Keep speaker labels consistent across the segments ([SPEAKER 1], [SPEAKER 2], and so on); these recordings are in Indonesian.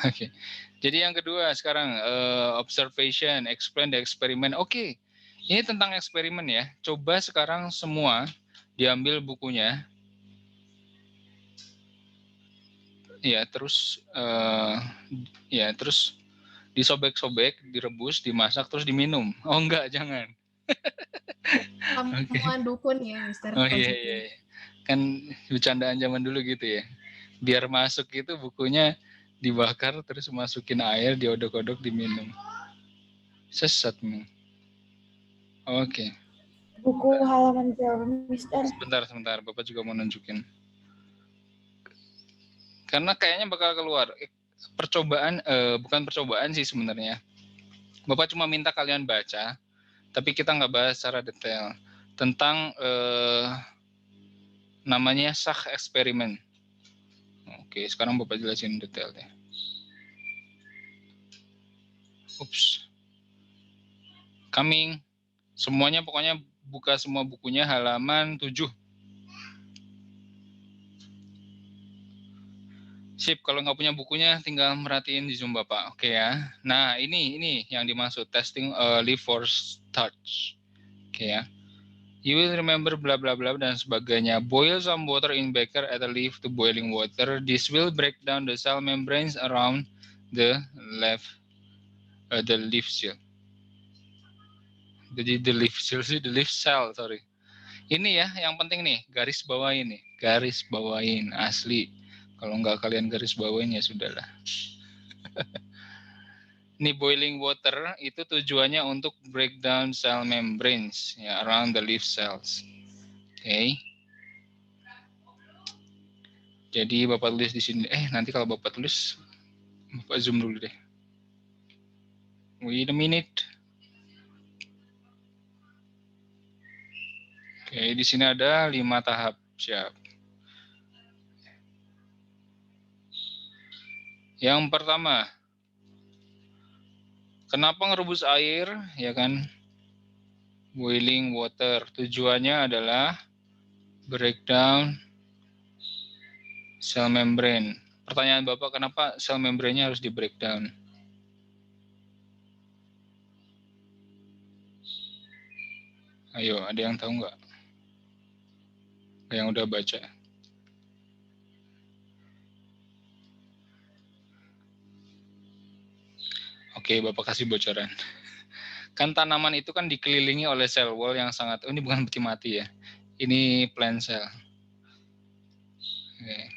[SPEAKER 1] Oke. Jadi yang kedua sekarang observation, explain the experiment. Oke. Ini tentang eksperimen ya. Coba sekarang semua diambil bukunya. Ya, terus disobek-sobek, direbus, dimasak terus diminum. Oh enggak, jangan. Oke.
[SPEAKER 2] Ramuan dukun ya, Mister,
[SPEAKER 1] Oh iya, iya,
[SPEAKER 2] konsepnya.
[SPEAKER 1] iya. Kan bercandaan zaman dulu gitu ya. Biar masuk itu bukunya dibakar terus masukin air, diodok-odok, diminum. Sesat nih. Oke.
[SPEAKER 3] Buku halaman berapa, Mister?
[SPEAKER 1] Sebentar. Bapak juga mau nunjukin. Karena kayaknya bakal keluar. Percobaan, bukan percobaan sih sebenarnya. Bapak cuma minta kalian baca, tapi kita nggak bahas secara detail. Tentang namanya Sach eksperimen. Oke, sekarang Bapak jelasin detailnya. Ups. Coming. Semuanya pokoknya buka semua bukunya halaman 7. Sip, kalau nggak punya bukunya tinggal merhatiin di Zoom Bapak. Oke ya. Nah, ini yang dimaksud testing leaf for starch. Oke ya. You will remember bla bla bla dan sebagainya. Boil some water in beaker, add a leaf to boiling water. This will break down the cell membranes around the leaf seal. Jadi the leaf cell, sorry. Ini ya yang penting nih, garis bawain asli. Kalau nggak kalian garis bawain ya sudahlah. Ini boiling water itu tujuannya untuk breakdown cell membranes ya around the leaf cells. Oke. Jadi Bapak tulis di sini. Nanti kalau Bapak tulis, Bapak zoom dulu deh. Wait a minute. Oke, di sini ada 5 tahap. Siap. Yang pertama, kenapa ngerebus air, ya kan? Boiling water. Tujuannya adalah breakdown cell membrane. Pertanyaan Bapak, kenapa cell membrane-nya harus di breakdown? Ayo, ada yang tahu nggak? Yang udah baca. Oke, Bapak kasih bocoran. Kan tanaman itu kan dikelilingi oleh sel wall yang sangat, ini bukan peti mati ya. Ini plant cell. Oke.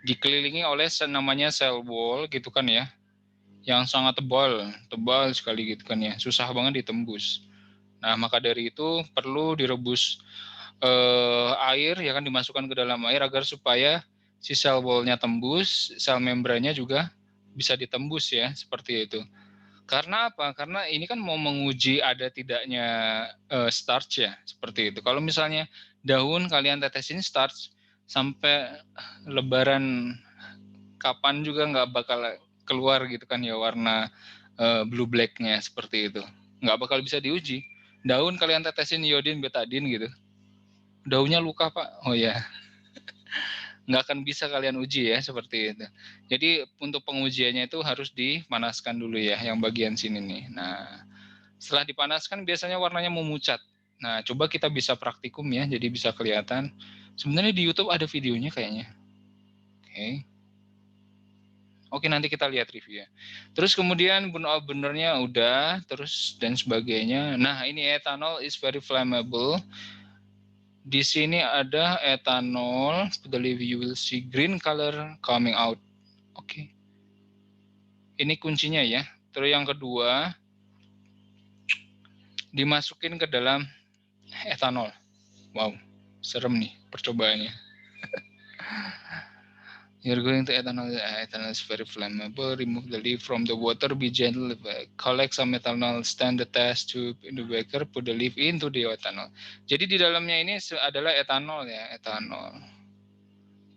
[SPEAKER 1] Dikelilingi oleh namanya cell wall gitu kan ya. Yang sangat tebal sekali gitu kan ya. Susah banget ditembus. Nah, maka dari itu perlu direbus air ya kan, dimasukkan ke dalam air agar supaya si sel wall-nya tembus, sel membrannya juga bisa ditembus ya, seperti itu. Karena apa? Karena ini kan mau menguji ada tidaknya starch ya, seperti itu. Kalau misalnya daun kalian tetesin starch sampai lebaran kapan juga nggak bakal keluar gitu kan ya warna blue black-nya seperti itu. Nggak bakal bisa diuji. Daun kalian tetesin iodin betadin gitu. Daunnya luka Pak. Oh ya, nggak akan bisa kalian uji ya seperti itu. Jadi untuk pengujiannya itu harus dipanaskan dulu ya yang bagian sini nih. Nah, setelah dipanaskan biasanya warnanya memucat. Nah, coba kita bisa praktikum ya, jadi bisa kelihatan. Sebenarnya di YouTube ada videonya kayaknya. Oke. Oke, nanti kita lihat review ya. Terus kemudian benernya udah, terus dan sebagainya. Nah, ini ethanol is very flammable. Di sini ada ethanol, you will see green color coming out. Oke. Ini kuncinya ya. Terus yang kedua, dimasukin ke dalam ethanol. Wow, serem nih percobaannya. You're going to ethanol. Ethanol is very flammable. Remove the leaf from the water. Be gentle. Collect some ethanol. Stand the test tube in the beaker. Put the leaf into the ethanol. Jadi di dalamnya ini adalah etanol ya, etanol.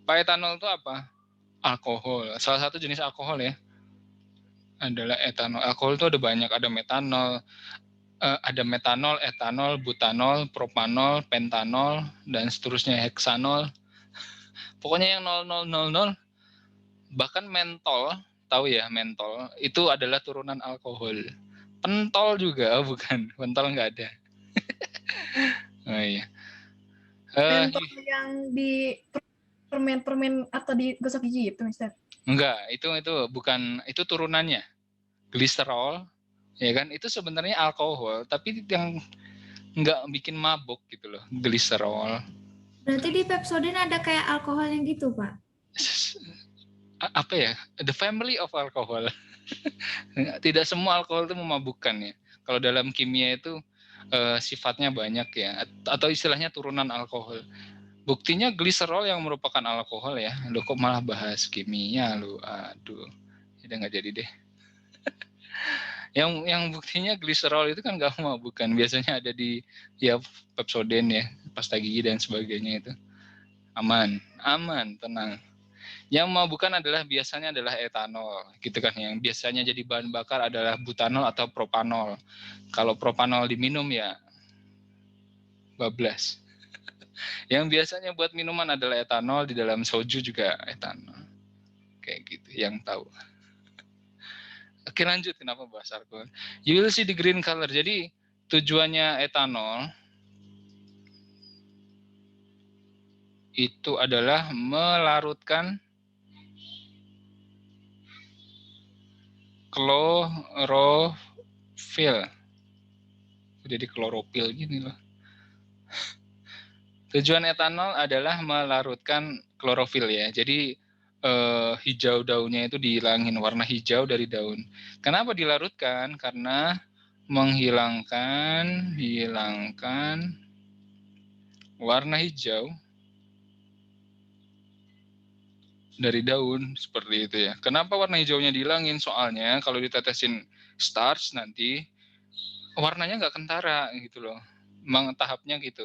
[SPEAKER 1] Pak, etanol itu apa? Alkohol. Salah satu jenis alkohol ya. Adalah etanol. Alkohol itu ada banyak. Ada metanol, etanol, butanol, propanol, pentanol, dan seterusnya, heksanol. Pokoknya yang 0000, bahkan mentol tahu ya mentol, itu adalah turunan alkohol. Pentol juga, bukan. Pentol nggak ada. Oh iya.
[SPEAKER 2] Mentol yang di permen atau di gosok gigi itu, Mister?
[SPEAKER 1] Enggak, itu bukan, itu turunannya. Gliserol, ya kan? Itu sebenarnya alkohol, tapi yang nggak bikin mabuk gitu loh, gliserol.
[SPEAKER 4] Berarti di Pepsodent ada kayak alkohol yang gitu, Pak?
[SPEAKER 1] Apa ya? The family of alcohol. Tidak semua alkohol itu memabukkan ya. Kalau dalam kimia itu sifatnya banyak ya, atau istilahnya turunan alkohol. Buktinya gliserol yang merupakan alkohol ya. Lo kok malah bahas kimia lo? Aduh, udah nggak jadi deh. Yang buktinya gliserol itu kan nggak memabukkan. Biasanya ada di ya Pepsodent ya, pasta gigi dan sebagainya itu. Aman, tenang. Yang memabukkan biasanya adalah etanol, gitu kan. Yang biasanya jadi bahan bakar adalah butanol atau propanol. Kalau propanol diminum ya bablas. Yang biasanya buat minuman adalah etanol, di dalam soju juga etanol. Kayak gitu, yang tahu. Oke, lanjut, kenapa bahas alkohol? You will see the green color. Jadi tujuannya etanol itu adalah melarutkan klorofil. Jadi klorofil gini loh. Tujuan etanol adalah melarutkan klorofil ya. Jadi hijau daunnya itu dihilangin, warna hijau dari daun. Kenapa dilarutkan? Karena menghilangkan warna hijau dari daun, seperti itu ya. Kenapa warna hijaunya dihilangin? Soalnya kalau ditetesin starch nanti warnanya nggak kentara gitu loh. Memang tahapnya gitu.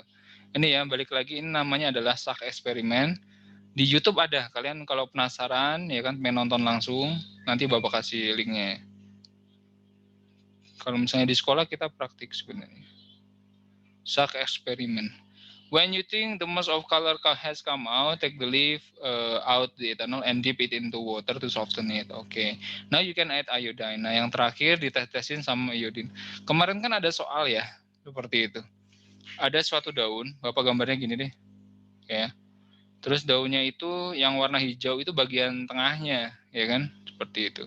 [SPEAKER 1] Ini ya, balik lagi, ini namanya adalah Salk eksperimen. Di YouTube ada, kalian kalau penasaran ya kan pengen nonton langsung, nanti Bapak kasih linknya. Kalau misalnya di sekolah kita praktik sebenarnya. Salk eksperimen. When you think the most of color has come out, take the leaf out the ethanol and dip it into water to soften it. Okay. Now you can add iodine. Nah, yang terakhir ditetesin sama iodine. Kemarin kan ada soal ya, seperti itu. Ada suatu daun, Bapak gambarnya gini deh. Ya. Terus daunnya itu yang warna hijau itu bagian tengahnya, ya kan? Seperti itu.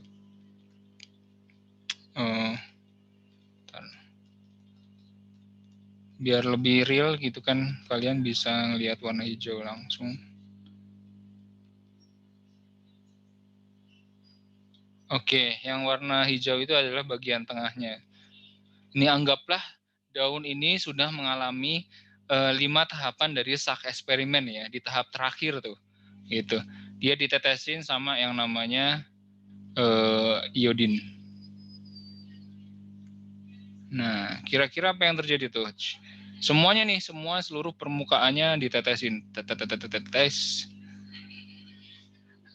[SPEAKER 1] Biar lebih real gitu kan, kalian bisa ngelihat warna hijau langsung. Oke, yang warna hijau itu adalah bagian tengahnya. Ini anggaplah daun ini sudah mengalami 5 tahapan dari Salk eksperimen ya, di tahap terakhir tuh. Gitu. Dia ditetesin sama yang namanya iodin. Nah, kira-kira apa yang terjadi tuh? Semuanya nih, seluruh permukaannya ditetesin. Tetes.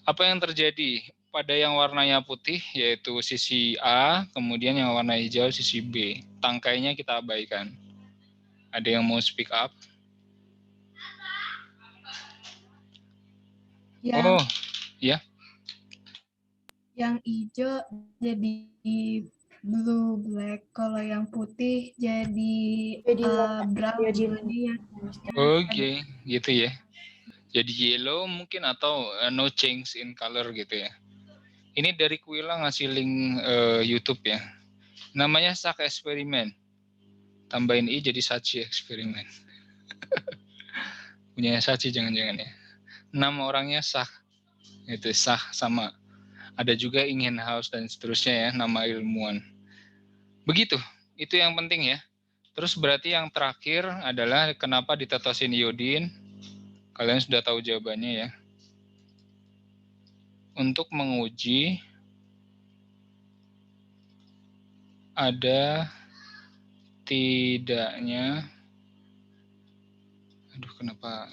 [SPEAKER 1] Apa yang terjadi? Pada yang warnanya putih, yaitu sisi A, kemudian yang warna hijau sisi B. Tangkainya kita abaikan. Ada yang mau speak up? Oh, ya.
[SPEAKER 2] Yang hijau jadi blue black, kalau yang putih jadi brown.
[SPEAKER 1] Oke, gitu ya. Jadi yellow mungkin, atau no change in color gitu ya. Ini dari Quilla ngasih link YouTube ya. Namanya Salk eksperimen. Tambahin I jadi Sachi eksperimen. Punya Sachi jangan-jangan ya. Nama orangnya Salk. Itu Salk sama. Ada juga Inghen House dan seterusnya ya, nama ilmuwan. Begitu, itu yang penting ya. Terus berarti yang terakhir adalah kenapa ditetosin iodin. Kalian sudah tahu jawabannya ya. Untuk menguji ada tidaknya, aduh kenapa,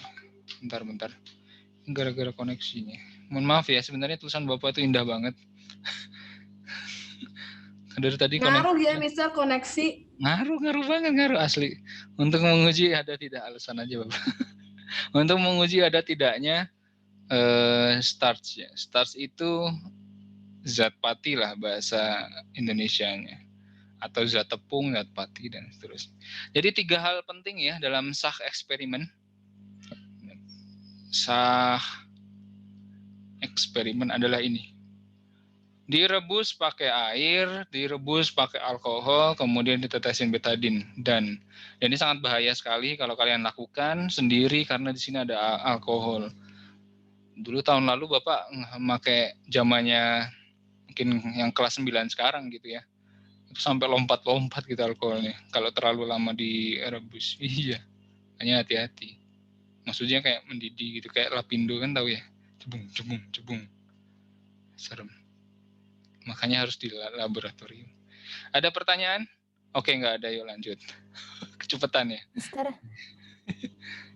[SPEAKER 1] bentar, gara-gara koneksinya. Mohon maaf ya, sebenarnya tulisan Bapak itu indah banget. Dari tadi
[SPEAKER 2] ngaruh ya Mister koneksi.
[SPEAKER 1] Ngaruh banget, ngaruh asli. Untuk menguji ada tidak, alasan aja Bapak. Untuk menguji ada tidaknya starch ya. Starch itu zat pati lah bahasa Indonesianya, atau zat tepung, zat pati, dan seterusnya. Jadi 3 hal penting ya dalam sah eksperimen. Sah eksperimen adalah ini. Direbus pakai air, direbus pakai alkohol, kemudian ditetesin betadin. Dan ini sangat bahaya sekali kalau kalian lakukan sendiri karena di sini ada alkohol. Dulu tahun lalu Bapak pakai zamannya mungkin yang kelas 9 sekarang gitu ya. Itu sampai lompat-lompat gitu alkoholnya kalau terlalu lama direbus. Iya, hanya hati-hati. Maksudnya kayak mendidih gitu, kayak lapindo kan tahu ya. Cebung, cebung, cebung. Serem. Makanya harus di laboratorium. Ada pertanyaan? Oke, nggak ada, yuk lanjut. Kecepatan ya.
[SPEAKER 3] Mister,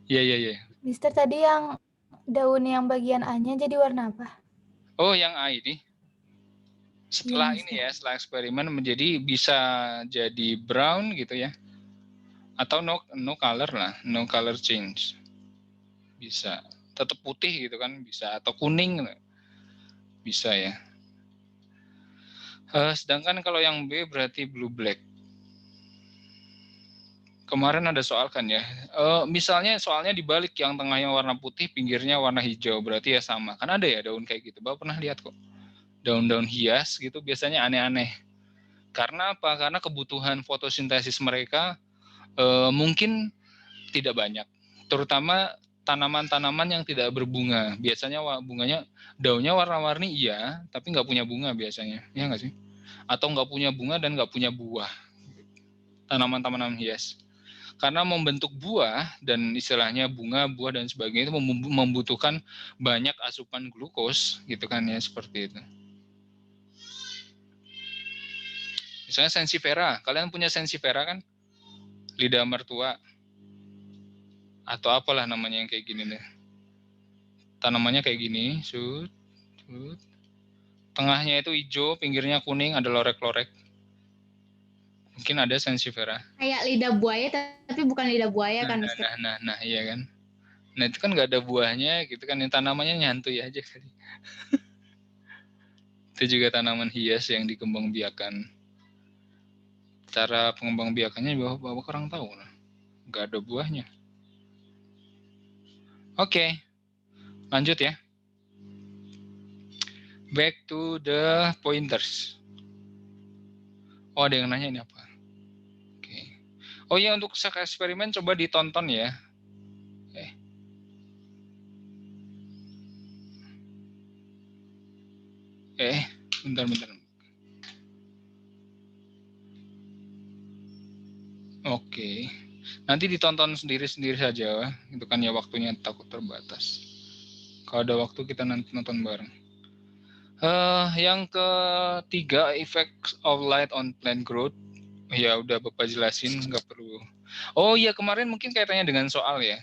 [SPEAKER 1] Iya.
[SPEAKER 3] Mister tadi yang daun yang bagian A-nya jadi warna apa?
[SPEAKER 1] Oh, yang A ini. Setelah
[SPEAKER 3] Iya,
[SPEAKER 1] ini ya, setelah eksperimen menjadi bisa jadi brown gitu ya. Atau no color lah, no color change. Bisa. Tetap putih gitu kan, bisa. Atau kuning, bisa ya. Sedangkan kalau yang B berarti blue black. Kemarin ada soal kan ya. Misalnya soalnya dibalik, yang tengahnya warna putih, pinggirnya warna hijau, berarti ya sama. Kan ada ya daun kayak gitu. Bapak pernah lihat kok. Daun-daun hias gitu biasanya aneh-aneh. Karena apa? Karena kebutuhan fotosintesis mereka mungkin tidak banyak. Terutama tanaman-tanaman yang tidak berbunga. Biasanya bunganya, daunnya warna-warni iya, tapi nggak punya bunga biasanya. Iya nggak sih? Atau nggak punya bunga dan nggak punya buah. Tanaman-tanaman hias. Karena membentuk buah dan istilahnya bunga, buah dan sebagainya itu membutuhkan banyak asupan glukos gitu kan ya, seperti itu. Misalnya sensifera, kalian punya sensifera kan? Lidah mertua atau apalah namanya yang kayak gini deh. Tanamannya kayak gini, shoot. Tengahnya itu hijau, pinggirnya kuning, ada lorek-lorek. Mungkin ada sensifera.
[SPEAKER 4] Kayak lidah buaya tapi bukan lidah buaya kan, Mister?
[SPEAKER 1] Nah, iya kan. Nah itu kan nggak ada buahnya gitu kan, yang tanamannya nyantui aja kali. Itu juga tanaman hias yang dikembangbiakan. Cara pengembangbiakannya bapak kurang tahu, nggak ada buahnya. Oke, lanjut ya. Back to the pointers. Oh, ada yang nanya ini apa? Oke. Oh ya, untuk eksperimen coba ditonton ya. Bentar. Oke. Nanti ditonton sendiri-sendiri saja. Itu kan ya waktunya takut terbatas. Kalau ada waktu kita nanti nonton bareng. Yang ketiga, effect of light on plant growth. Ya udah Bapak jelasin, nggak perlu. Oh iya, kemarin mungkin kaitannya dengan soal ya.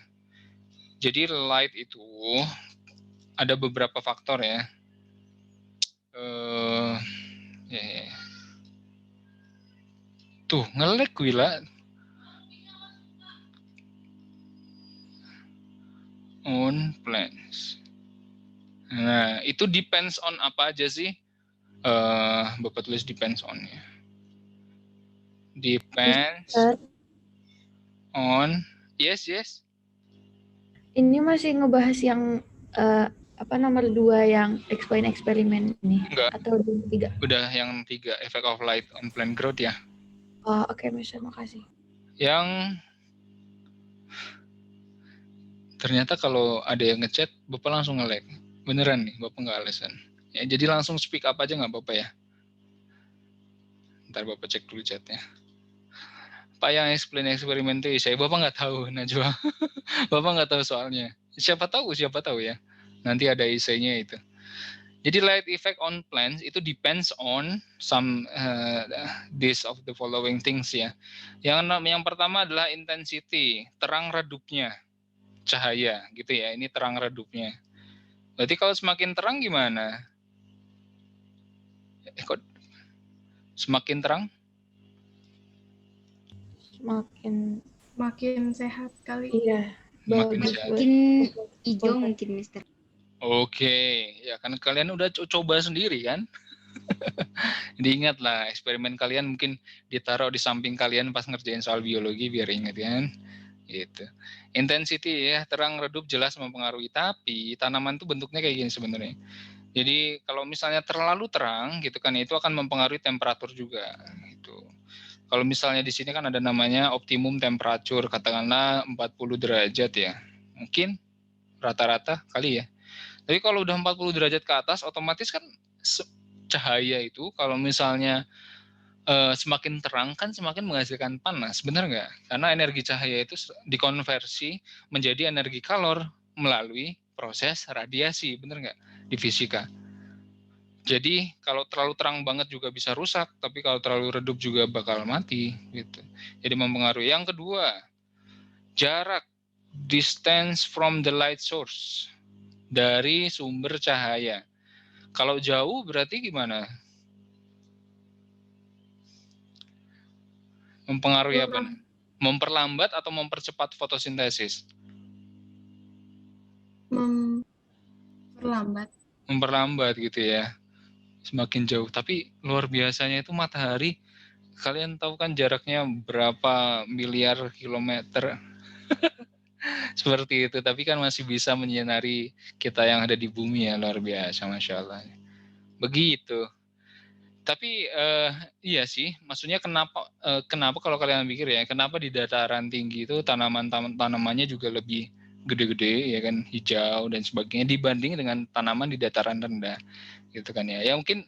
[SPEAKER 1] Jadi light itu ada beberapa faktor ya. Ya. Tuh, ngelek Wila. On plants. Nah, itu depends on apa aja sih? Bapak tulis depends on ya. Depends on. Yes.
[SPEAKER 3] Ini masih ngebahas yang nomor 2 yang explain eksperimen ini?
[SPEAKER 1] Enggak.
[SPEAKER 3] Atau 3?
[SPEAKER 1] Udah yang 3, effect of light on plant growth ya.
[SPEAKER 3] Oh, oke, Mister, makasih.
[SPEAKER 1] Yang ternyata kalau ada yang ngechat, Bapak langsung nge-lag. Beneran nih, Bapak nggak alasan. Ya, jadi langsung speak up aja nggak apa-apa ya. Ntar Bapak cek dulu chatnya. Pak yang explain eksperimen itu saya, Bapak nggak tahu, Najwa. Bapak nggak tahu soalnya. Siapa tahu ya. Nanti ada isainya itu. Jadi light effect on plants itu depends on some this of the following things ya. Yang pertama adalah intensity, terang redupnya cahaya gitu ya. Ini terang redupnya. Berarti kalau semakin terang gimana? Kok semakin terang?
[SPEAKER 2] Makin sehat kali.
[SPEAKER 3] Iya.
[SPEAKER 1] Makin sehat.
[SPEAKER 4] Makin hijau mungkin, Mister.
[SPEAKER 1] Oke, ya kan kalian udah coba sendiri kan? Diingat lah, eksperimen kalian mungkin ditaruh di samping kalian pas ngerjain soal biologi biar ingat kan. Gitu. Intensity ya, terang redup jelas mempengaruhi, tapi tanaman itu bentuknya kayak gini sebenarnya. Jadi kalau misalnya terlalu terang gitu kan, itu akan mempengaruhi temperatur juga. Gitu. Kalau misalnya di sini kan ada namanya optimum temperature, katakanlah 40 derajat ya. Mungkin rata-rata kali ya. Tapi kalau udah 40 derajat ke atas, otomatis kan cahaya itu kalau misalnya semakin terang kan semakin menghasilkan panas, benar nggak? Karena energi cahaya itu dikonversi menjadi energi kalor melalui proses radiasi, benar nggak? Di fisika. Jadi kalau terlalu terang banget juga bisa rusak, tapi kalau terlalu redup juga bakal mati, gitu. Jadi mempengaruhi. Yang kedua, jarak, distance from the light source, dari sumber cahaya. Kalau jauh berarti gimana? Mempengaruhi apa? Memperlambat atau mempercepat fotosintesis?
[SPEAKER 2] Memperlambat.
[SPEAKER 1] Memperlambat gitu ya. Semakin jauh. Tapi luar biasanya itu matahari, kalian tahu kan jaraknya berapa miliar kilometer? Seperti itu. Tapi kan masih bisa menyinari kita yang ada di bumi ya, luar biasa, Masya Allah. Begitu. Tapi iya sih, maksudnya kenapa kalau kalian pikir ya, kenapa di dataran tinggi itu tanamannya juga lebih gede-gede ya kan, hijau dan sebagainya dibanding dengan tanaman di dataran rendah gitu kan ya. Ya mungkin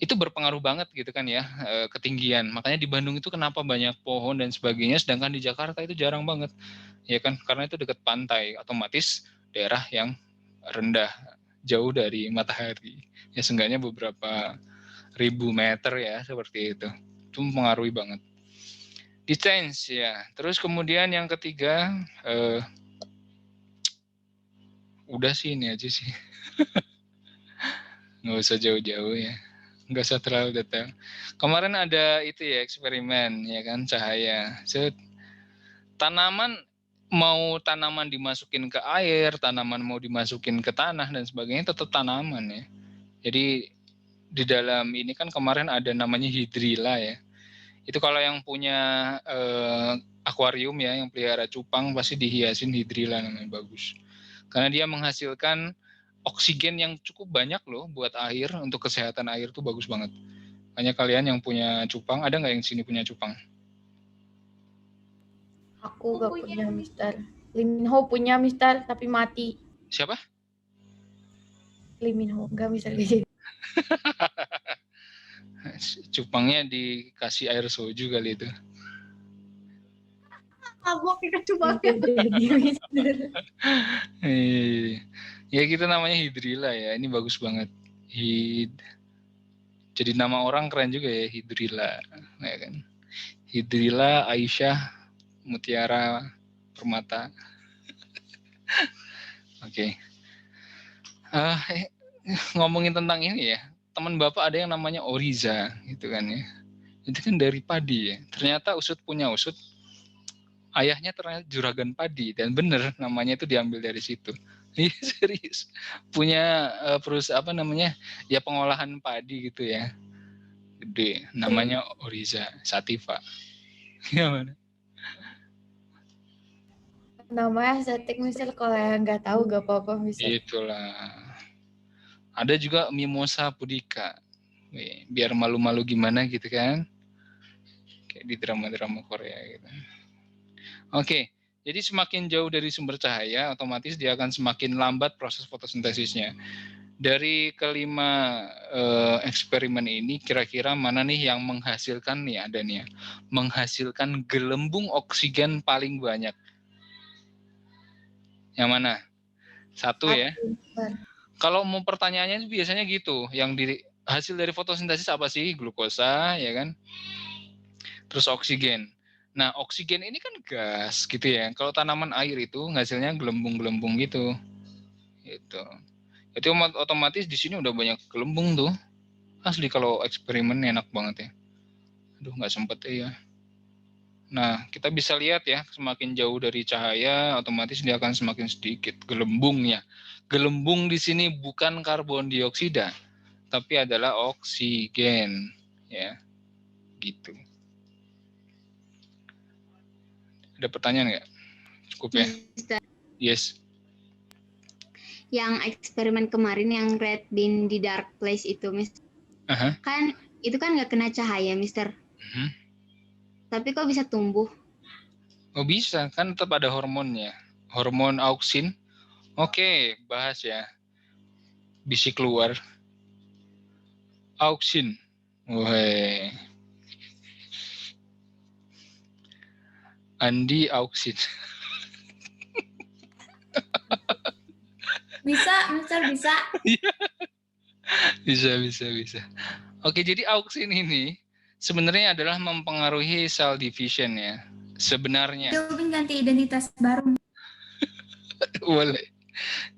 [SPEAKER 1] itu berpengaruh banget gitu kan ya, ketinggian. Makanya di Bandung itu kenapa banyak pohon dan sebagainya, sedangkan di Jakarta itu jarang banget ya kan, karena itu dekat pantai, otomatis daerah yang rendah, jauh dari matahari. Ya seenggaknya beberapa ribu meter ya, seperti itu. Itu mempengaruhi banget. Distance ya. Terus kemudian yang ketiga, udah sih ini aja sih. Nggak usah jauh-jauh ya. Nggak usah terlalu detail. Kemarin ada itu ya, eksperimen ya kan, cahaya. Tanaman dimasukin ke air, tanaman mau dimasukin ke tanah dan sebagainya, tetap tanaman ya. Jadi di dalam ini kan kemarin ada namanya hidrilla ya. Itu kalau yang punya akuarium ya, yang pelihara cupang pasti dihiasin hidrilla, namanya, bagus. Karena dia menghasilkan oksigen yang cukup banyak loh buat air, untuk kesehatan air tuh bagus banget. Banyak kalian yang punya cupang, ada nggak yang sini punya cupang?
[SPEAKER 3] Aku gak punya, Mister. Lee Min Ho punya, Mister, tapi mati.
[SPEAKER 1] Siapa?
[SPEAKER 3] Lee Min Ho, gak bisa gitu.
[SPEAKER 1] Cupangnya dikasih air soju kali itu.
[SPEAKER 2] Abok ikan cupang.
[SPEAKER 1] Ya kita namanya hidrilla ya, ini bagus banget. Jadi nama orang keren juga ya, hidrilla, ya kan? Hidrilla Aisyah Mutiara Permata. Oke. Ngomongin tentang ini ya, teman Bapak ada yang namanya Oriza gitu kan ya. Itu kan dari padi ya. Ternyata usut punya usut, ayahnya ternyata juragan padi, dan bener namanya itu diambil dari situ. Iya serius. Punya perusahaan ya pengolahan padi gitu ya. Gede, namanya Oriza Sativa. Gimana?
[SPEAKER 3] Namanya estetik, Mister. Kalau yang nggak tahu gak apa-apa, Mister.
[SPEAKER 1] Itulah. Ada juga Mimosa pudica. Biar malu-malu gimana gitu kan. Kayak di drama-drama Korea gitu. Oke, jadi semakin jauh dari sumber cahaya, otomatis dia akan semakin lambat proses fotosintesisnya. Dari kelima eksperimen ini, kira-kira mana nih yang menghasilkan nih, ada nih ya, menghasilkan gelembung oksigen paling banyak? Yang mana? Satu ya. Kalau mau pertanyaannya biasanya gitu, yang hasil dari fotosintesis apa sih? Glukosa, ya kan? Terus oksigen. Nah, oksigen ini kan gas gitu ya. Kalau tanaman air itu hasilnya gelembung-gelembung gitu. Gitu. Jadi otomatis di sini udah banyak gelembung tuh. Asli kalau eksperimen enak banget ya. Aduh, nggak sempet ya. Nah, kita bisa lihat ya, semakin jauh dari cahaya, otomatis dia akan semakin sedikit gelembungnya. Gelembung di sini bukan karbon dioksida, tapi adalah oksigen, ya, gitu. Ada pertanyaan nggak? Cukup ya?
[SPEAKER 5] Mister,
[SPEAKER 1] Yes.
[SPEAKER 5] yang eksperimen kemarin yang Red Bean di Dark Place itu, Mister.
[SPEAKER 1] Aha.
[SPEAKER 5] Kan itu kan nggak kena cahaya, Mister.
[SPEAKER 1] Mhm.
[SPEAKER 5] Tapi kok bisa tumbuh?
[SPEAKER 1] Oh bisa, kan tetap ada hormonnya. Hormon auksin. Oke, bahas ya. Bisik keluar. Auksin. Woi. Andi auksin.
[SPEAKER 4] Bisa, Mister, bisa.
[SPEAKER 1] Bisa. Oke, jadi auksin ini sebenarnya adalah mempengaruhi cell division ya. Sebenarnya.
[SPEAKER 4] Itu Upin ganti identitas baru.
[SPEAKER 1] Boleh.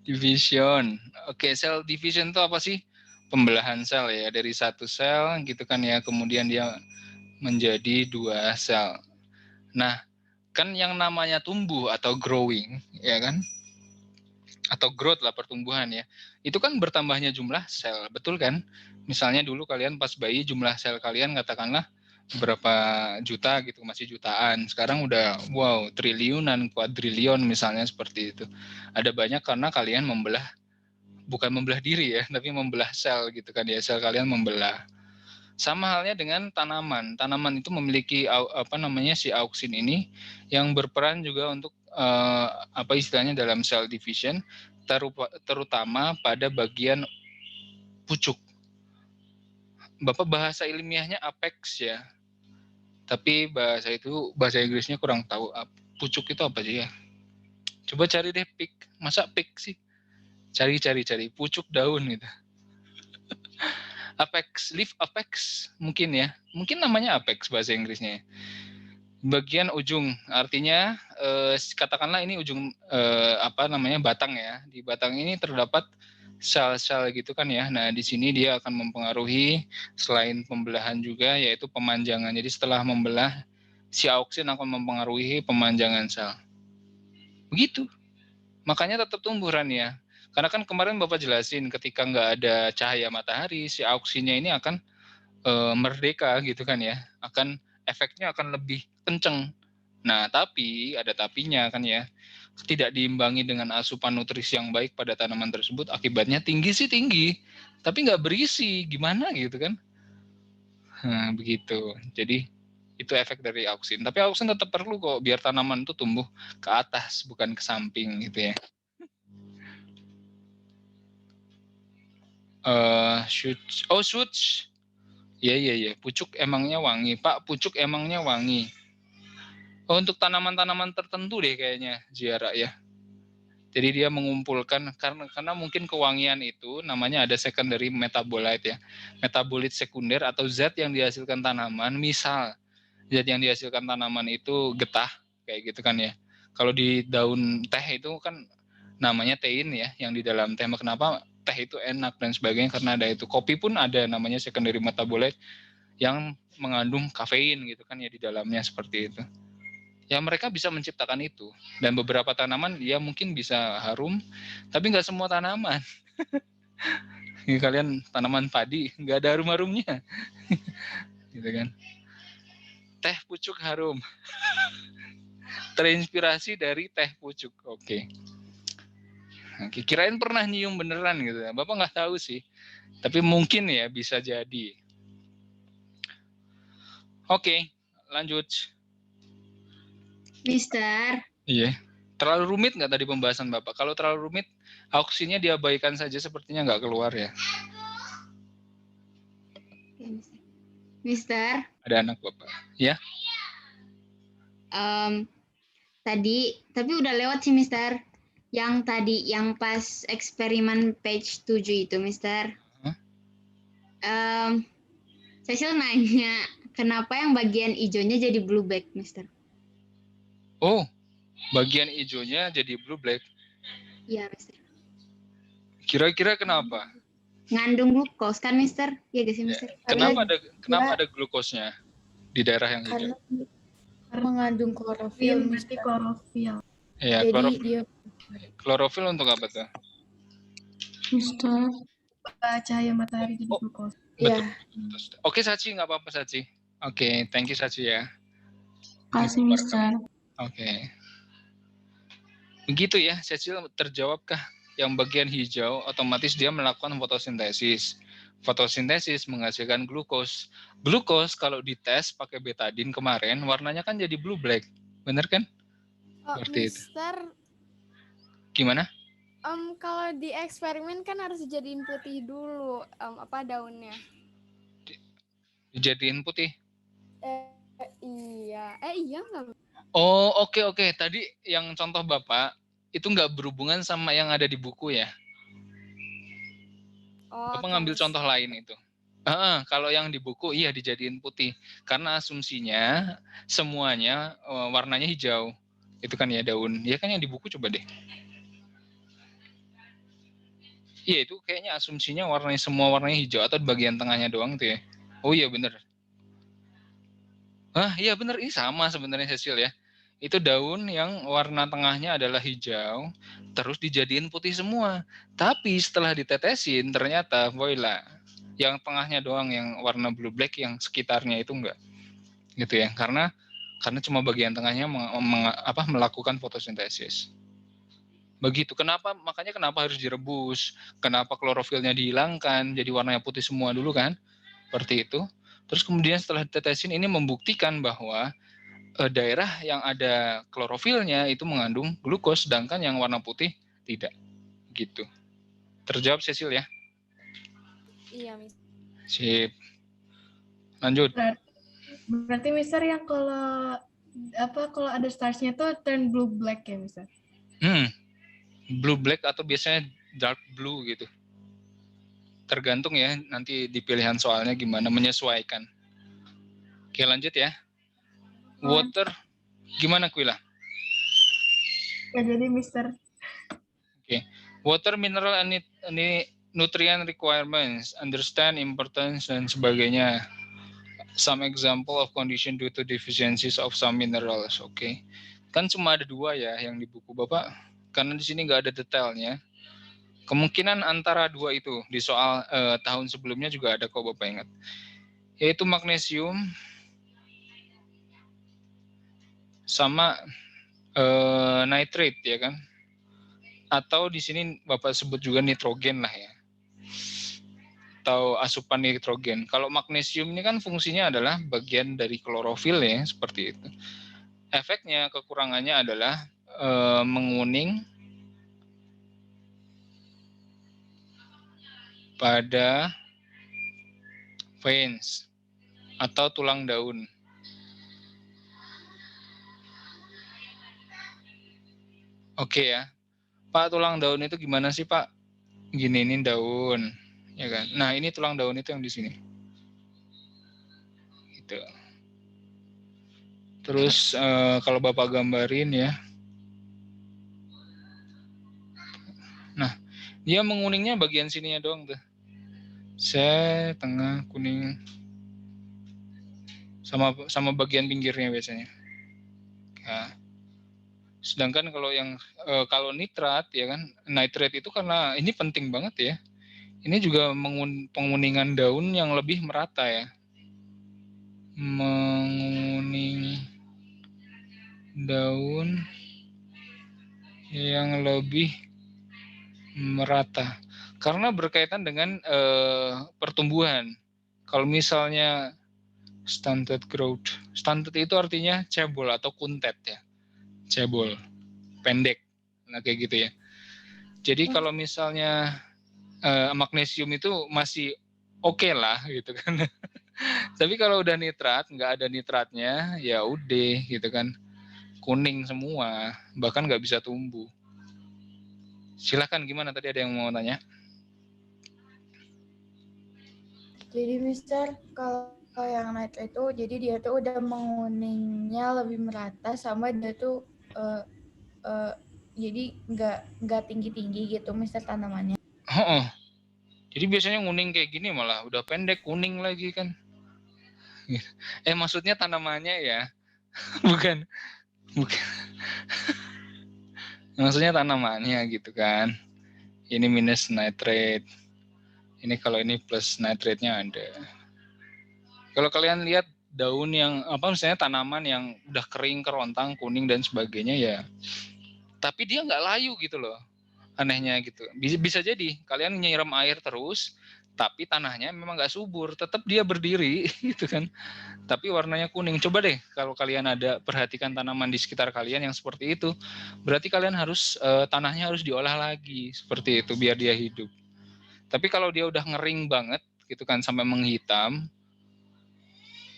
[SPEAKER 1] Division. Oke, cell division itu apa sih? Pembelahan sel ya, dari satu sel gitu kan ya, kemudian dia menjadi 2 sel. Nah, kan yang namanya tumbuh atau growing, ya kan? Atau growth lah, pertumbuhan ya. Itu kan bertambahnya jumlah sel, betul kan? Misalnya dulu kalian pas bayi jumlah sel kalian katakanlah berapa juta gitu, masih jutaan. Sekarang udah wow, triliunan, kuadriliun misalnya seperti itu. Ada banyak karena kalian bukan membelah diri ya, tapi membelah sel gitu kan ya, sel kalian membelah. Sama halnya dengan tanaman. Tanaman itu memiliki si auksin ini yang berperan juga untuk apa istilahnya dalam cell division, terutama pada bagian pucuk. Bapak bahasa ilmiahnya apex ya. Tapi bahasa Inggrisnya kurang tahu. Pucuk itu apa sih ya? Coba cari deh pik. Masa pik sih? Cari pucuk daun gitu. Apex, leaf apex mungkin ya. Mungkin namanya apex bahasa Inggrisnya. Bagian ujung, artinya katakanlah ini ujung batang ya. Di batang ini terdapat sel-sel gitu kan ya. Nah, di sini dia akan mempengaruhi selain pembelahan juga yaitu pemanjangan. Jadi setelah membelah, si auksin akan mempengaruhi pemanjangan sel. Begitu. Makanya tetap tumbuhan ya. Karena kan kemarin Bapak jelasin ketika nggak ada cahaya matahari, si auksinnya ini akan merdeka gitu kan ya. Efeknya akan lebih kenceng. Nah, tapi ada tapinya kan ya. Tidak diimbangi dengan asupan nutrisi yang baik pada tanaman tersebut, akibatnya tinggi sih tinggi, tapi nggak berisi. Gimana gitu kan. Nah, begitu. Jadi itu efek dari auksin. Tapi auksin tetap perlu kok biar tanaman itu tumbuh ke atas, bukan ke samping gitu ya. Shoots. Iya. Pucuk emangnya wangi. Pak, pucuk emangnya wangi. Oh, untuk tanaman-tanaman tertentu deh kayaknya, Ziara ya. Jadi dia mengumpulkan, karena mungkin kewangian itu namanya ada secondary metabolite ya. Metabolit sekunder atau zat yang dihasilkan tanaman. Misal, zat yang dihasilkan tanaman itu getah, kayak gitu kan ya. Kalau di daun teh itu kan namanya tein ya, yang di dalam teh. Kenapa teh itu enak dan sebagainya, karena ada itu. Kopi pun ada namanya secondary metabolite yang mengandung kafein gitu kan ya di dalamnya, seperti itu. Ya mereka bisa menciptakan itu. Dan beberapa tanaman ya mungkin bisa harum, tapi nggak semua tanaman. Ini kalian tanaman padi nggak ada harum-harumnya. Gitu kan. Teh pucuk harum. Terinspirasi dari teh pucuk. Oke. Kirain pernah nyium beneran gitu. Bapak nggak tahu sih. Tapi mungkin ya bisa jadi. Oke, lanjut.
[SPEAKER 5] Mister,
[SPEAKER 1] Iya. Terlalu rumit nggak tadi pembahasan Bapak? Kalau terlalu rumit, auksinnya diabaikan saja, sepertinya nggak keluar ya.
[SPEAKER 5] Mister,
[SPEAKER 1] Ada anak Bapak. Ya?
[SPEAKER 5] tadi, tapi udah lewat sih Mister. Yang tadi, yang pas eksperimen page 7 itu Mister. Saya sih nanya, kenapa yang bagian hijaunya jadi blue black Mister?
[SPEAKER 1] Oh, bagian hijaunya jadi blue black.
[SPEAKER 5] Iya Mister.
[SPEAKER 1] Kira-kira kenapa?
[SPEAKER 5] Ngandung glukos kan Mister? Iya gak sih Mister?
[SPEAKER 1] Kenapa ada glukosnya di daerah yang hijau?
[SPEAKER 3] Karena mengandung klorofil.
[SPEAKER 2] Berarti klorofil.
[SPEAKER 1] Ya,
[SPEAKER 3] Jadi dia
[SPEAKER 1] klorofil untuk apa tuh?
[SPEAKER 6] Mister,
[SPEAKER 2] cahaya matahari jadi
[SPEAKER 1] Oh.
[SPEAKER 2] glukosa.
[SPEAKER 3] Iya.
[SPEAKER 1] Betul. Oke Sachi, nggak apa-apa Sachi. Oke, thank you Sachi ya.
[SPEAKER 6] Kasih, Mister.
[SPEAKER 1] Oke. Begitu ya, Cecil, terjawabkah? Yang bagian hijau otomatis dia melakukan fotosintesis. Fotosintesis menghasilkan glukos. Glukos kalau dites pakai betadin kemarin warnanya kan jadi blue black. Bener kan? Seperti itu.
[SPEAKER 7] Mister,
[SPEAKER 1] Gimana?
[SPEAKER 7] kalau di eksperimen kan harus dijadiin putih dulu daunnya.
[SPEAKER 1] Dijadiin putih.
[SPEAKER 7] Iya nggak?
[SPEAKER 1] Oh, oke. Tadi yang contoh Bapak itu nggak berhubungan sama yang ada di buku ya. Bapak ngambil contoh lain itu. Kalau yang di buku iya dijadiin putih. Karena asumsinya semuanya warnanya hijau. Itu kan ya daun. Ya kan yang di buku coba deh. Iya itu kayaknya asumsinya semua warnanya hijau atau bagian tengahnya doang tuh ya. Oh iya bener. Iya bener. Ini sama sebenarnya Cecil ya. Itu daun yang warna tengahnya adalah hijau, terus dijadiin putih semua. Tapi setelah ditetesin ternyata voila, yang tengahnya doang yang warna blue black, yang sekitarnya itu enggak. Gitu ya. Karena cuma bagian tengahnya melakukan fotosintesis. Begitu. Makanya kenapa harus direbus? Kenapa klorofilnya dihilangkan? Jadi warnanya putih semua dulu kan? Seperti itu. Terus kemudian setelah ditetesin ini membuktikan bahwa daerah yang ada klorofilnya itu mengandung glukos, sedangkan yang warna putih tidak. Gitu. Terjawab Cecil ya?
[SPEAKER 7] Iya, Mister.
[SPEAKER 1] Sip. Lanjut.
[SPEAKER 2] Berarti Mister yang kalau ada stars-nya tuh turn blue black ya Mister?
[SPEAKER 1] Blue black atau biasanya dark blue gitu. Tergantung ya nanti di pilihan soalnya gimana menyesuaikan. Oke lanjut ya. Water gimana Quila?
[SPEAKER 2] Ya jadi Mister.
[SPEAKER 1] Oke. Water, mineral, and nutrient requirements, understand importance dan sebagainya. Some example of condition due to deficiencies of some minerals. Oke. Kan cuma ada 2 ya yang di buku Bapak. Karena di sini nggak ada detailnya. Kemungkinan antara 2 itu di soal tahun sebelumnya juga ada kok Bapak ingat. Yaitu magnesium sama nitrate ya kan. Atau di sini Bapak sebut juga nitrogen lah ya. Atau asupan nitrogen. Kalau magnesium ini kan fungsinya adalah bagian dari klorofil ya, seperti itu. Efeknya, kekurangannya adalah menguning pada veins atau tulang daun. Oke ya. Pak, tulang daun itu gimana sih Pak? Gini, ini daun. Ya kan? Nah, ini tulang daun itu yang di sini. Gitu. Terus kalau Bapak gambarin ya. Nah, dia menguningnya bagian sininya doang tuh. Tengah kuning. Sama bagian pinggirnya biasanya. Nah, sedangkan kalau nitrat ya kan, nitrate itu karena ini penting banget ya. Ini juga penguningan daun yang lebih merata ya. Menguning daun yang lebih merata. Karena berkaitan dengan pertumbuhan. Kalau misalnya stunted growth. Stunted itu artinya cebol atau kuntet ya. Cebol. Pendek. Nah kayak gitu ya. Jadi kalau misalnya magnesium itu masih oke lah gitu kan. Tapi kalau udah nitrat, nggak ada nitratnya, ya udah gitu kan. Kuning semua, bahkan nggak bisa tumbuh. Silakan gimana tadi ada yang mau tanya?
[SPEAKER 3] Jadi Mister, kalau yang nitrate itu, jadi dia tuh udah menguningnya lebih merata sama dia tuh jadi nggak tinggi-tinggi gitu Mister tanamannya.
[SPEAKER 1] Jadi biasanya nguning kayak gini malah udah pendek kuning lagi kan. Maksudnya tanamannya ya. bukan. Maksudnya tanamannya gitu kan. Ini minus nitrate. Ini kalau ini plus nitrate-nya ada. Kalau kalian lihat daun yang misalnya tanaman yang udah kering, kerontang, kuning dan sebagainya ya, tapi dia nggak layu gitu loh, anehnya gitu. Bisa jadi kalian nyiram air terus, tapi tanahnya memang nggak subur, tetap dia berdiri gitu kan. Tapi warnanya kuning. Coba deh kalau kalian ada perhatikan tanaman di sekitar kalian yang seperti itu, berarti kalian harus tanahnya harus diolah lagi seperti itu biar dia hidup. Tapi kalau dia udah ngering banget gitu kan sampai menghitam,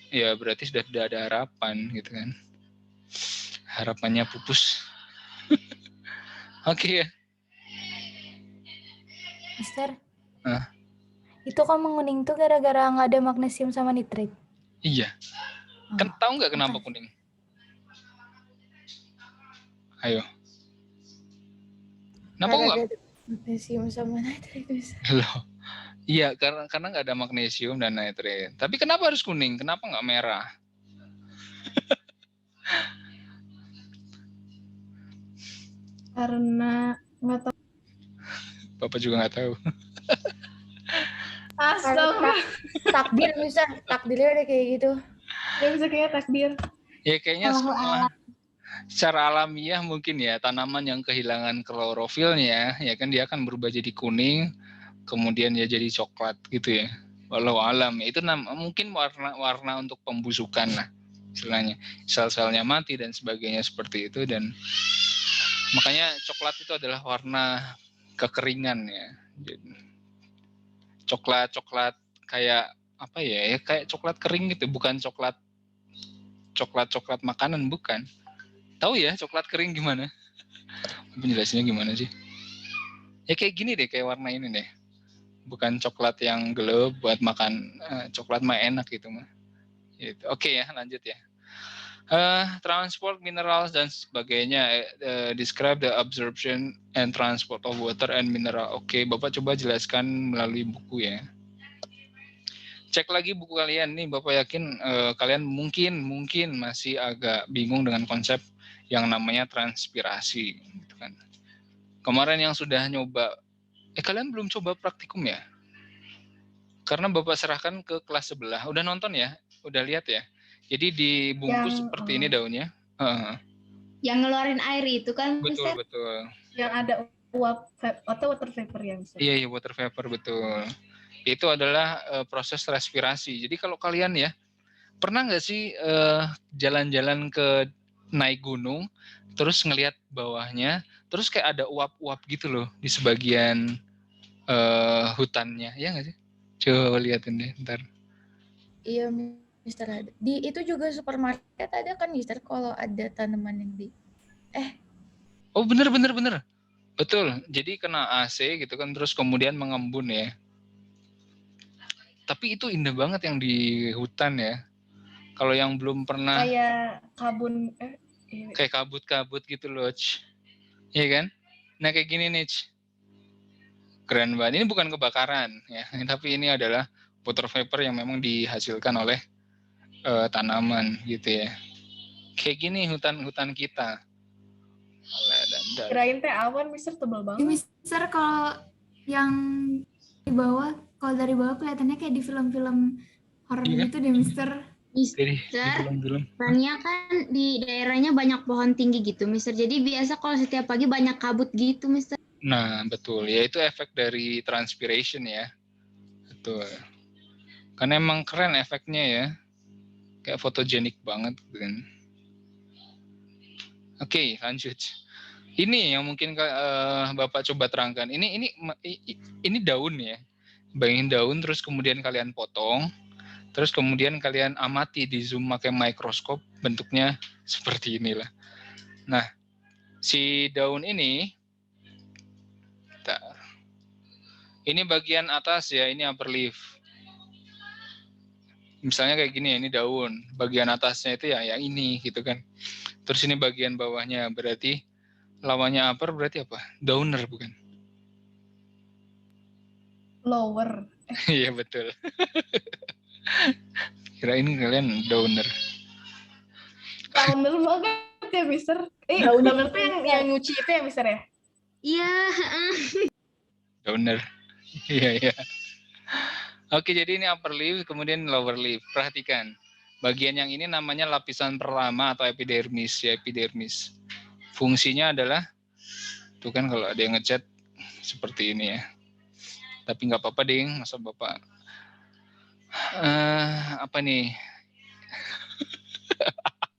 [SPEAKER 1] ya berarti sudah tidak ada harapan gitu kan. Harapannya pupus. Oke ya.
[SPEAKER 8] Mister,
[SPEAKER 1] Hah?
[SPEAKER 8] itu kok menguning tuh gara-gara nggak ada magnesium sama nitrit?
[SPEAKER 1] Iya. Kan tahu nggak kenapa kuning? Ayo. Kenapa
[SPEAKER 3] Karena
[SPEAKER 1] nggak?
[SPEAKER 3] ada magnesium sama nitrit, Mister.
[SPEAKER 1] Loh. Iya, karena nggak ada magnesium dan nitrit. Tapi kenapa harus kuning? Kenapa nggak merah?
[SPEAKER 2] Karena nggak tahu.
[SPEAKER 1] Bapak juga nggak tahu.
[SPEAKER 2] Astaga.
[SPEAKER 3] Takdir, Mister. Takdirnya udah kayak gitu.
[SPEAKER 2] Ya bisa kayak takdir.
[SPEAKER 1] Ya kayaknya semua secara alamiah mungkin ya, tanaman yang kehilangan klorofilnya ya kan dia akan berubah jadi kuning, kemudian ya jadi coklat gitu ya. Walau alam itu mungkin warna untuk pembusukan lah istilahnya. Sel-selnya mati dan sebagainya seperti itu, dan makanya coklat itu adalah warna kekeringan ya. Coklat kayak apa ya, kayak coklat kering gitu, bukan coklat makanan, bukan. Tahu ya coklat kering gimana? Penjelasannya gimana sih? Ya kayak gini deh, kayak warna ini deh. Bukan coklat yang gelap buat makan, coklat mah enak gitu mah. Gitu. Oke ya, lanjut ya. Transport minerals dan sebagainya. Describe the absorption and transport of water and mineral. Oke, Bapak coba jelaskan melalui buku ya. Cek lagi buku kalian nih, Bapak yakin kalian mungkin masih agak bingung dengan konsep yang namanya transpirasi gitu kan. Kemarin yang sudah nyoba, kalian belum coba praktikum ya? Karena Bapak serahkan ke kelas sebelah. Udah nonton ya? Udah lihat ya? Jadi dibungkus seperti ini daunnya.
[SPEAKER 5] Yang ngeluarin air itu kan,
[SPEAKER 1] Betul,
[SPEAKER 5] Mister?
[SPEAKER 1] betul.
[SPEAKER 2] Yang ada uap atau water vapor ya bisa.
[SPEAKER 1] Iya, water vapor, betul. Itu adalah proses respirasi. Jadi kalau kalian ya, pernah nggak sih jalan-jalan ke naik gunung, terus ngelihat bawahnya, terus kayak ada uap-uap gitu loh di sebagian hutannya, ya nggak sih? Coba liatin deh, ntar.
[SPEAKER 3] Iya, Mister, ada. Di itu juga supermarket ada kan, Mister, kalau ada tanaman yang di
[SPEAKER 1] Oh bener. Betul, jadi kena AC gitu kan, terus kemudian mengembun ya. Tapi itu indah banget yang di hutan ya. Kalau yang belum pernah,
[SPEAKER 2] Kayak kabun
[SPEAKER 1] kayak kabut-kabut gitu loh. Iya kan? Nah kayak gini nih. Keren banget. Ini bukan kebakaran ya, tapi ini adalah water vapor yang memang dihasilkan oleh tanaman gitu ya. Kayak gini hutan-hutan kita.
[SPEAKER 2] kirain teh awan, Mister, tebal
[SPEAKER 4] Jadi,
[SPEAKER 2] banget.
[SPEAKER 4] Mister, kalau yang di bawah, kalau dari bawah kelihatannya kayak di film-film horor
[SPEAKER 1] Iya.
[SPEAKER 4] gitu deh, Mister.
[SPEAKER 1] Jadi di
[SPEAKER 5] Mister,
[SPEAKER 1] film-film.
[SPEAKER 5] soalnya kan di daerahnya banyak pohon tinggi gitu, Mister. Jadi biasa kalau setiap pagi banyak kabut gitu, Mister.
[SPEAKER 1] Nah betul, ya itu efek dari transpiration ya. Betul. Karena emang keren efeknya ya. Kayak fotogenik banget gitu kan. Oke, lanjut. Ini yang mungkin Bapak coba terangkan. Ini daun ya. Bayangin daun, terus kemudian kalian potong, terus kemudian kalian amati di zoom pakai mikroskop, bentuknya seperti inilah. Nah, si daun ini, ini bagian atas ya, ini upper leaf. Misalnya kayak gini ya, ini daun. Bagian atasnya itu ya yang ini gitu kan. Terus ini bagian bawahnya, berarti lawannya upper berarti apa? Downer bukan?
[SPEAKER 2] Lower.
[SPEAKER 1] Iya betul. Kirain kalian downer.
[SPEAKER 2] Downer banget ya, Mister. Downer tuh yang nyuci itu ya, Mister ya?
[SPEAKER 5] Iya.
[SPEAKER 1] Downer. Iya. Oke, jadi ini upper lip, kemudian lower lip. Perhatikan. Bagian yang ini namanya lapisan pertama atau epidermis, ya, epidermis. Fungsinya adalah, tuh kan kalau ada yang ngechat seperti ini ya. Tapi nggak apa-apa, Ding, masa Bapak. Apa nih?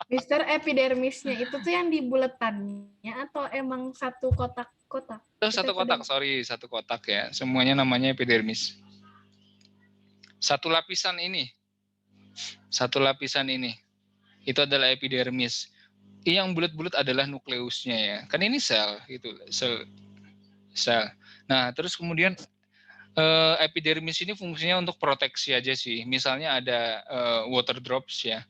[SPEAKER 2] Mister, epidermisnya itu tuh yang di buletannya atau emang satu kotak-kotak?
[SPEAKER 1] Oh, satu kotak, satu kotak ya. Semuanya namanya epidermis. Satu lapisan ini. Itu adalah epidermis. Yang bulat-bulat adalah nukleusnya ya. Kan ini sel gitu, sel. Nah, terus kemudian epidermis ini fungsinya untuk proteksi aja sih. Misalnya ada water drops ya.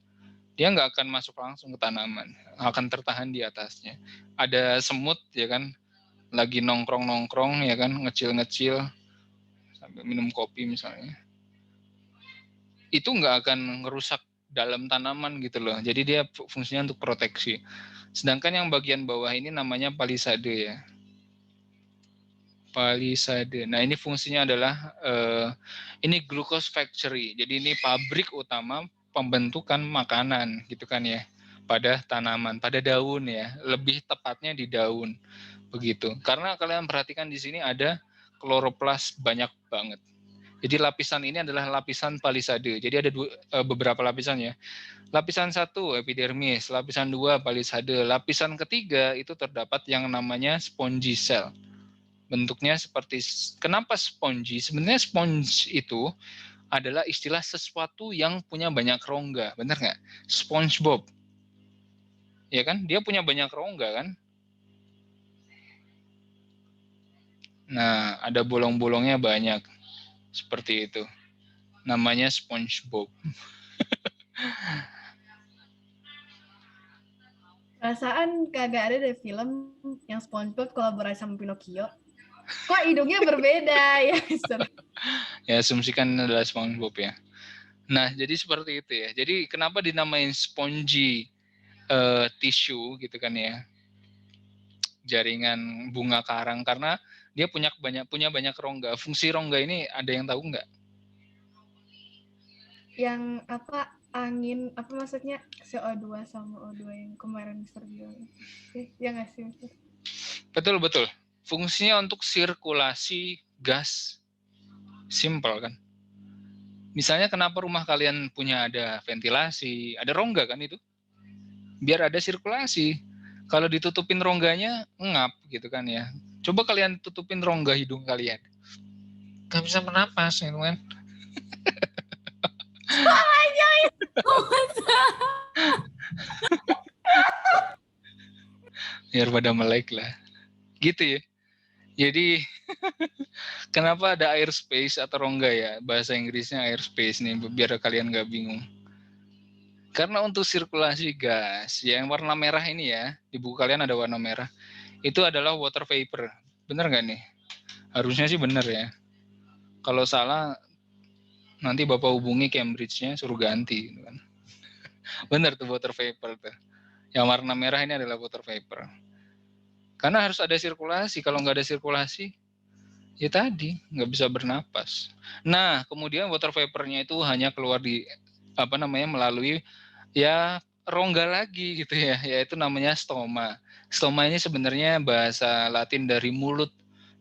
[SPEAKER 1] Dia nggak akan masuk langsung ke tanaman, akan tertahan di atasnya. Ada semut ya kan, lagi nongkrong ya kan, ngecil sampai minum kopi misalnya. Itu nggak akan ngerusak dalam tanaman gitu loh. Jadi dia fungsinya untuk proteksi. Sedangkan yang bagian bawah ini namanya palisade ya. Palisade. Nah, ini fungsinya adalah ini glucose factory. Jadi ini pabrik utama pembentukan makanan gitu kan ya, pada tanaman, pada daun ya, lebih tepatnya di daun begitu. Karena kalian perhatikan di sini ada kloroplas banyak banget. Jadi lapisan ini adalah lapisan palisade. Jadi ada beberapa lapisan ya. Lapisan 1 epidermis, lapisan 2 palisade, lapisan ketiga itu terdapat yang namanya spongy cell. Bentuknya seperti, kenapa spongy? Sebenarnya sponge itu adalah istilah sesuatu yang punya banyak rongga, benar nggak? SpongeBob, ya kan? Dia punya banyak rongga kan? Nah, ada bolong-bolongnya banyak, seperti itu. Namanya SpongeBob.
[SPEAKER 2] Perasaan kagak ada deh film yang SpongeBob kolaborasi sama Pinocchio. Kok hidungnya berbeda ya, Mister?
[SPEAKER 1] Ya, asumsikan adalah SpongeBob ya. Nah, jadi seperti itu ya. Jadi kenapa dinamain spongy tissue gitu kan ya? Jaringan bunga karang, karena dia punya banyak rongga. Fungsi rongga ini ada yang tahu nggak?
[SPEAKER 2] Yang apa, angin, apa maksudnya CO2 sama O2 yang kemarin Mister bilang. Ya nggak sih, Mister?
[SPEAKER 1] Betul. Fungsinya untuk sirkulasi gas. Simple kan? Misalnya kenapa rumah kalian punya ada ventilasi, ada rongga kan itu? Biar ada sirkulasi. Kalau ditutupin rongganya, ngap gitu kan ya. Coba kalian tutupin rongga hidung kalian. Gak bisa bernapas gitu kan. Biar pada melek lah. Gitu ya. Jadi kenapa ada airspace atau rongga ya? Bahasa Inggrisnya airspace nih, biar kalian gak bingung. Karena untuk sirkulasi gas, yang warna merah ini ya, di buku kalian ada warna merah, itu adalah water vapor. Bener nggak nih? Harusnya sih bener ya. Kalau salah, nanti Bapak hubungi Cambridge-nya, suruh ganti. Gitu kan. Bener tuh water vapor tuh. Yang warna merah ini adalah water vapor. Karena harus ada sirkulasi. Kalau nggak ada sirkulasi, ya tadi nggak bisa bernapas. Nah, kemudian water vapornya itu hanya keluar di melalui ya rongga lagi gitu ya, yaitu namanya stoma. Stoma ini sebenarnya bahasa Latin dari mulut,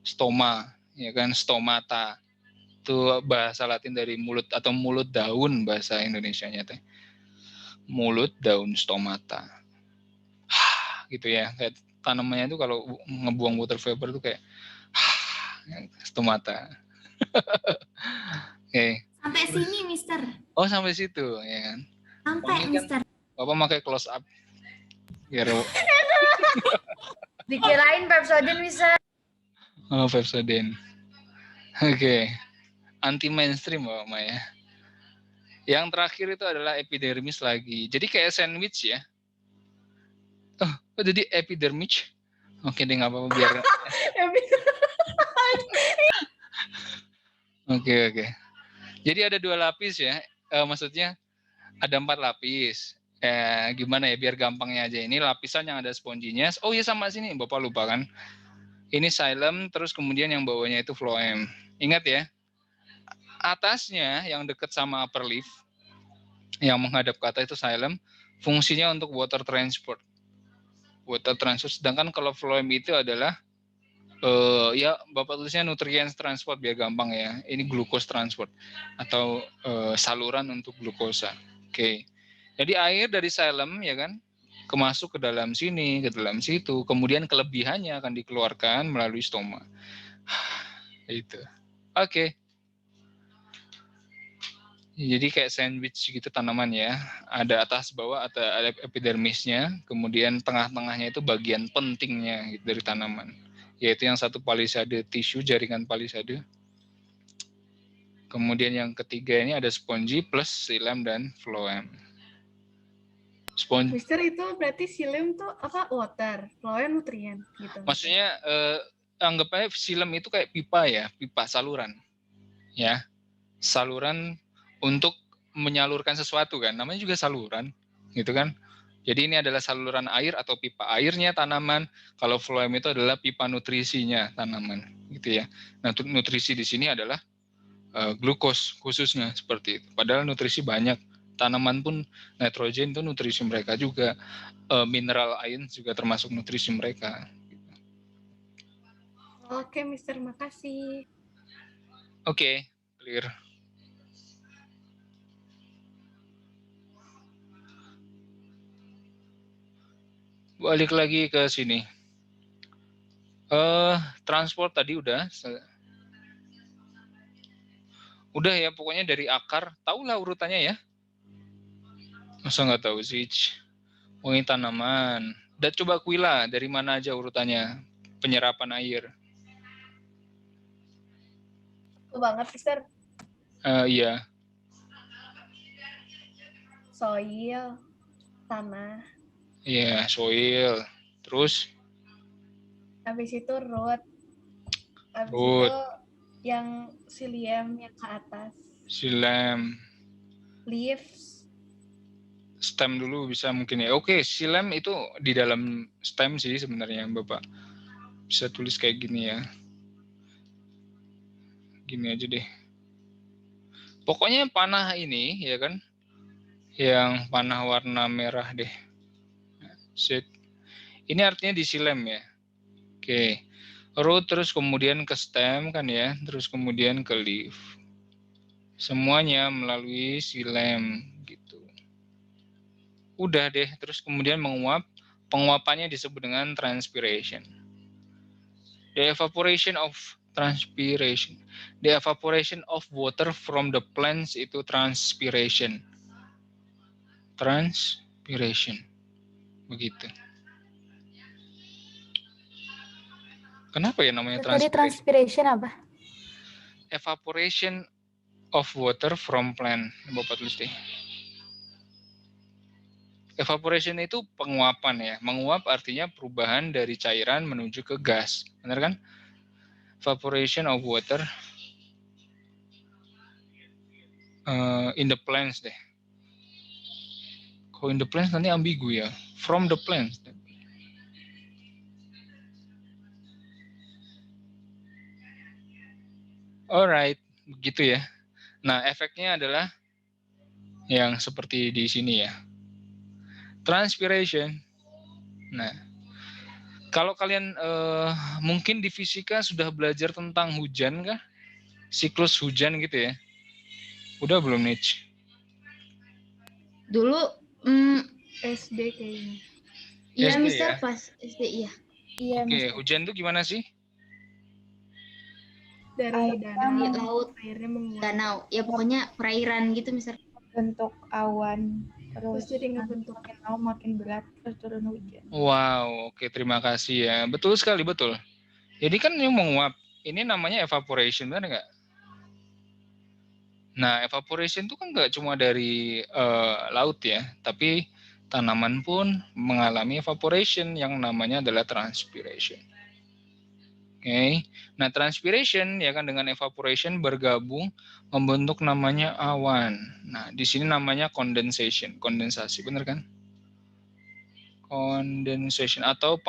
[SPEAKER 1] stoma, ya kan, stomata. Itu bahasa Latin dari mulut atau mulut daun bahasa Indonesianya teh. Mulut daun stomata. Gitu ya, kayak tanamannya itu kalau ngebuang water vapor itu kayak stomata. Oke.
[SPEAKER 4] Sampai sini, Mister.
[SPEAKER 1] Oh, sampai situ ya kan.
[SPEAKER 4] Sampai, Mister.
[SPEAKER 1] Bapak pakai close up. Biar
[SPEAKER 3] Dikirain Pepsodent bisa.
[SPEAKER 1] oh, Pepsodent. Oke. Anti mainstream Bapak ya. Yang terakhir itu adalah epidermis lagi. Jadi kayak sandwich ya. Oh, jadi epidermis. Oke, deh nggak apa-apa biar. Oke. Jadi ada 2 lapis ya. Maksudnya ada 4 lapis. Gimana ya biar gampangnya aja. Ini lapisan yang ada sponginya. Oh iya sama sini Bapak lupa kan. Ini xylem terus kemudian yang bawahnya itu phloem. Ingat ya. atasnya yang dekat sama upper leaf, yang menghadap ke atas itu xylem, fungsinya untuk water transport. Sedangkan kalau phloem itu adalah ya Bapak tulisnya nutrients transport biar gampang ya. Ini glucose transport atau saluran untuk glukosa. Oke. Jadi air dari xylem ya kan kemasuk ke dalam sini, ke dalam situ, kemudian kelebihannya akan dikeluarkan melalui stoma. Itu. Oke. Jadi kayak sandwich gitu tanaman ya. Ada atas bawah, ada epidermisnya, kemudian tengah-tengahnya itu bagian pentingnya gitu dari tanaman. Yaitu yang satu palisade tisu, jaringan palisade. Kemudian yang ketiga ini ada spongy plus xylem dan phloem.
[SPEAKER 2] Mister itu berarti xylem tuh apa water, phloem nutrien gitu.
[SPEAKER 1] Maksudnya anggap aja xylem itu kayak pipa ya, pipa saluran. Ya. Saluran untuk menyalurkan sesuatu kan, namanya juga saluran, gitu kan. Jadi ini adalah saluran air atau pipa airnya tanaman. Kalau phloem itu adalah pipa nutrisinya tanaman, gitu ya. Nah, nutrisi di sini adalah glukos khususnya seperti itu. Padahal nutrisi banyak. Tanaman pun nitrogen itu nutrisi mereka juga. Mineral ion juga termasuk nutrisi mereka.
[SPEAKER 2] Oke, Mister, makasih.
[SPEAKER 1] Oke, clear. Balik lagi ke sini. Transport tadi udah. Udah ya, pokoknya dari akar. Tahulah urutannya ya. Masa nggak tahu sih? Oh, ini tanaman. Dan coba kuila dari mana aja urutannya penyerapan air.
[SPEAKER 2] Banget, Mister.
[SPEAKER 1] Iya.
[SPEAKER 2] Soil, tanah.
[SPEAKER 1] Iya, soil. Terus?
[SPEAKER 2] Habis itu root. Habis
[SPEAKER 1] Root.
[SPEAKER 2] itu yang xylem yang ke atas.
[SPEAKER 1] Xylem.
[SPEAKER 2] Leaves.
[SPEAKER 1] Stem dulu bisa mungkin ya. Oke, xylem itu di dalam stem sih sebenarnya Bapak. Bisa tulis kayak gini ya. Gini aja deh. Pokoknya panah ini ya kan. Yang panah warna merah deh. Set. Ini artinya di xylem ya. Oke. Root terus kemudian ke stem kan ya. Terus kemudian ke leaf. Semuanya melalui xylem gitu. Udah deh, terus kemudian menguap. Penguapannya disebut dengan transpiration. The evaporation of transpiration. The evaporation of water from the plants itu transpiration. Transpiration. Begitu. Kenapa ya namanya
[SPEAKER 8] Tadi
[SPEAKER 1] transpiration?
[SPEAKER 8] transpiration apa?
[SPEAKER 1] Evaporation of water from plant. Bapak tulis deh. Evaporation itu penguapan ya. Menguap artinya perubahan dari cairan menuju ke gas. Benar kan? Evaporation of water in the plants deh. Kalau in the plants nanti ambigu ya. From the plants. Alright, begitu ya. Nah, efeknya adalah yang seperti di sini ya. Transpiration. Nah, kalau kalian mungkin di fisika sudah belajar tentang hujan kah? Siklus hujan gitu ya. Udah belum, Nich?
[SPEAKER 5] Dulu
[SPEAKER 2] SD kayaknya.
[SPEAKER 5] iya
[SPEAKER 1] SD
[SPEAKER 5] Mister
[SPEAKER 1] ya?
[SPEAKER 5] pas SD iya.
[SPEAKER 3] Iya,
[SPEAKER 1] Oke,
[SPEAKER 3] Mister.
[SPEAKER 1] hujan itu gimana sih?
[SPEAKER 2] Dari
[SPEAKER 5] Di
[SPEAKER 2] danau,
[SPEAKER 5] laut,
[SPEAKER 2] airnya menguap.
[SPEAKER 5] danau. Ya pokoknya perairan gitu Mister.
[SPEAKER 3] Bentuk awan.
[SPEAKER 2] Terus
[SPEAKER 3] Terus
[SPEAKER 2] jadi ngebentuk.
[SPEAKER 3] makin lama makin berat, terus turun hujan.
[SPEAKER 1] Wow, oke, terima kasih ya. Betul sekali, betul. Jadi kan yang menguap, ini namanya evaporation, benar nggak? Nah, evaporation itu kan nggak cuma dari laut ya, tapi tanaman pun mengalami evaporation yang namanya adalah transpiration. Oke. Nah, transpiration ya kan dengan evaporation bergabung membentuk namanya awan. Nah, di sini namanya condensation, kondensasi, benar kan? Condensation atau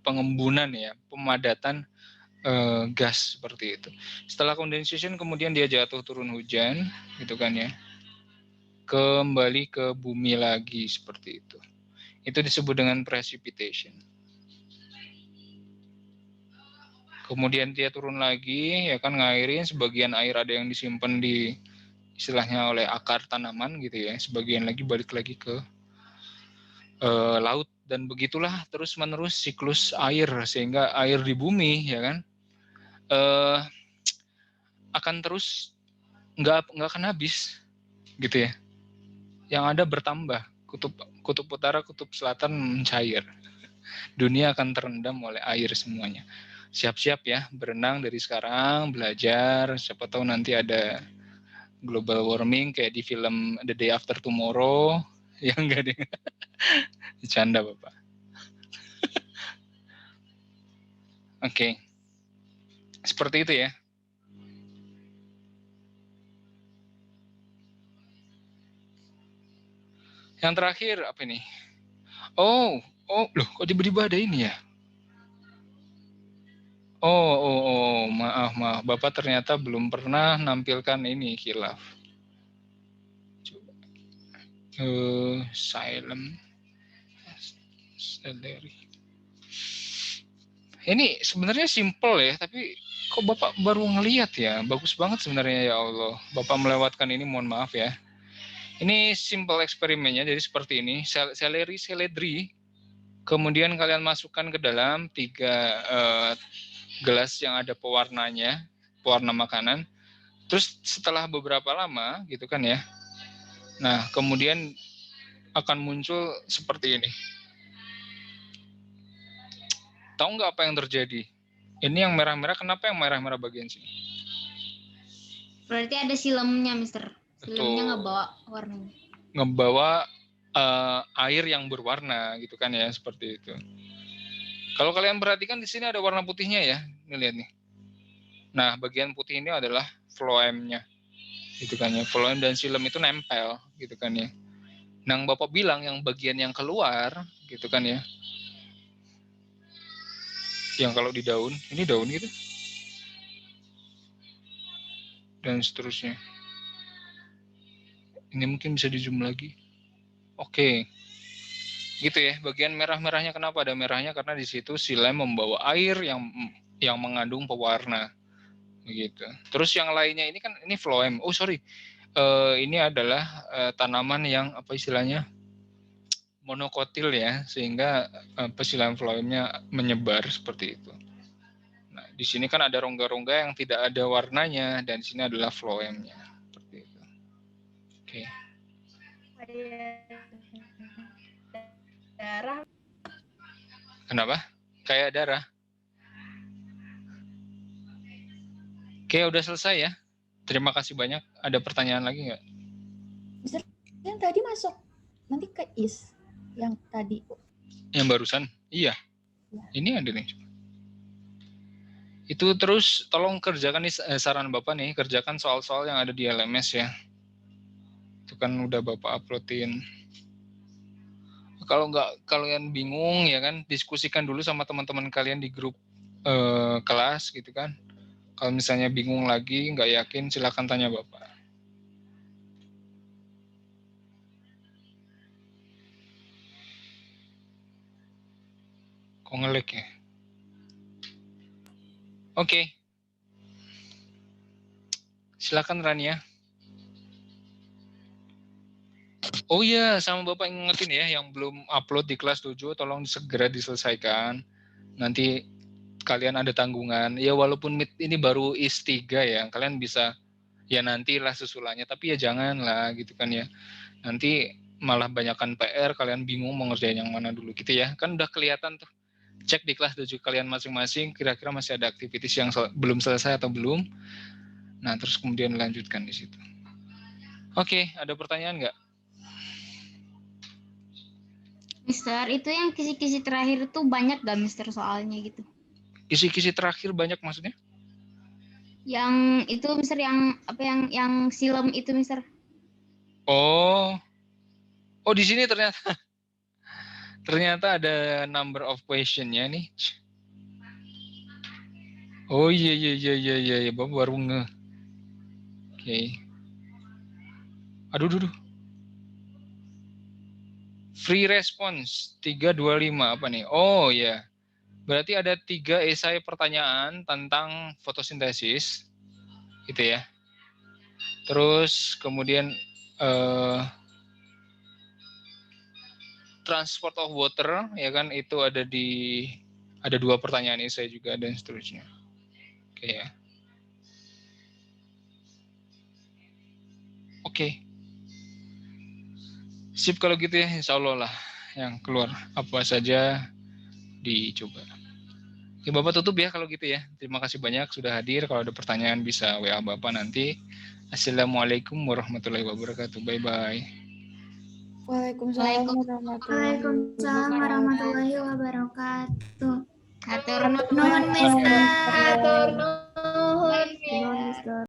[SPEAKER 1] pengembunan ya, pemadatan gas seperti itu. Setelah condensation kemudian dia jatuh turun hujan, gitu kan ya. Kembali ke bumi lagi seperti itu. Itu disebut dengan precipitation. Kemudian dia turun lagi, ya kan ngairin, sebagian air ada yang disimpan di istilahnya oleh akar tanaman gitu ya, sebagian lagi balik lagi ke laut, dan begitulah terus menerus siklus air, sehingga air di bumi ya kan akan terus nggak akan habis gitu ya, yang ada bertambah, kutub utara kutub selatan mencair, dunia akan terendam oleh air semuanya. Siap-siap ya berenang dari sekarang, belajar, siapa tahu nanti ada global warming kayak di film The Day After Tomorrow. Ya enggak deh, bercanda Bapak. Oke. Seperti itu ya. Yang terakhir apa ini? Oh, loh kok tiba-tiba ada ini ya? Maaf. Bapak ternyata belum pernah nampilkan ini khilaf. Coba. Silent. Ini sebenarnya simple ya, tapi kok Bapak baru ngelihat ya? Bagus banget sebenarnya, ya Allah. Bapak melewatkan ini, mohon maaf ya. Ini simple eksperimennya, jadi seperti ini. Seledri. Kemudian kalian masukkan ke dalam 3 gelas yang ada pewarnanya, pewarna makanan. Terus setelah beberapa lama gitu kan ya. Nah, kemudian akan muncul seperti ini. Tahu nggak apa yang terjadi? Ini yang merah-merah, kenapa yang merah-merah bagian sini?
[SPEAKER 5] Berarti ada silemnya, Mister. Silemnya
[SPEAKER 1] Betul.
[SPEAKER 5] ngebawa warnanya.
[SPEAKER 1] Ngebawa air yang berwarna gitu kan ya, seperti itu. Kalau kalian perhatikan di sini ada warna putihnya ya, nih lihat nih. Nah, bagian putih ini adalah phloemnya, gitu kan ya. Phloem dan xilem itu nempel, gitu kan ya. Nah, Bapak bilang yang bagian yang keluar, gitu kan ya. Yang kalau di daun, ini daun gitu. Dan seterusnya. Ini mungkin bisa di zoom lagi. Oke. Gitu ya, bagian merah-merahnya kenapa ada merahnya? Karena di situ xilem membawa air yang mengandung pewarna. Begitu. Terus yang lainnya ini kan ini phloem. Oh, sorry. Ini adalah tanaman yang apa istilahnya? Monokotil ya, sehingga xilem phloemnya menyebar seperti itu. Nah, di sini kan ada rongga-rongga yang tidak ada warnanya, dan di sini adalah phloemnya. Seperti itu. Oke.
[SPEAKER 2] Darah.
[SPEAKER 1] Kenapa? Kayak darah. Oke, udah selesai ya. Terima kasih banyak. Ada pertanyaan lagi nggak?
[SPEAKER 3] Mister, yang tadi masuk nanti ke is yang tadi.
[SPEAKER 1] Yang barusan? Iya. Ini ada nih. Itu terus tolong kerjakan nih, saran Bapak nih, kerjakan soal-soal yang ada di LMS ya. Itu kan udah Bapak uploadin. Kalau nggak kalian bingung ya kan, diskusikan dulu sama teman-teman kalian di grup kelas gitu kan. Kalau misalnya bingung lagi, nggak yakin, silakan tanya Bapak. Kok nge-lag ya? Oke. Silakan Rania. Oh iya, sama Bapak ingetin ya, yang belum upload di kelas 7, tolong segera diselesaikan. Nanti kalian ada tanggungan. Ya walaupun ini baru IS 3 ya, kalian bisa ya nantilah susulannya, tapi ya janganlah gitu kan ya. Nanti malah banyakkan PR, kalian bingung mau ngerjain yang mana dulu gitu ya. Kan udah kelihatan tuh. Cek di kelas 7 kalian masing-masing, kira-kira masih ada aktivitas yang belum selesai atau belum. Nah, terus kemudian lanjutkan di situ. Oke, ada pertanyaan nggak?
[SPEAKER 5] Mister, itu yang kisi-kisi terakhir itu banyak gak Mister soalnya gitu?
[SPEAKER 1] Kisi-kisi terakhir banyak maksudnya?
[SPEAKER 5] Yang itu Mister, yang apa yang silem itu Mister?
[SPEAKER 1] Oh, di sini ternyata ada number of question-nya nih. Oh iya, Bapak baru nge. Oke. Aduh. Free response 325 apa nih? Oh ya. Berarti ada 3 esai pertanyaan tentang fotosintesis. Gitu ya. Terus kemudian transport of water ya kan, itu ada 2 pertanyaan esai juga dan seterusnya. Oke ya. Oke. Sip kalau gitu ya, insya Allah lah yang keluar apa saja dicoba. Oke, Bapak tutup ya kalau gitu ya. Terima kasih banyak sudah hadir. Kalau ada pertanyaan bisa WA Bapak nanti. Assalamualaikum warahmatullahi wabarakatuh. Bye-bye.
[SPEAKER 3] Waalaikumsalam
[SPEAKER 4] Waalaikumsalam warahmatullahi wabarakatuh.
[SPEAKER 5] Atur
[SPEAKER 4] Nuhun, Mister.
[SPEAKER 2] Atur nuhun.
[SPEAKER 4] Nuhun, Mister.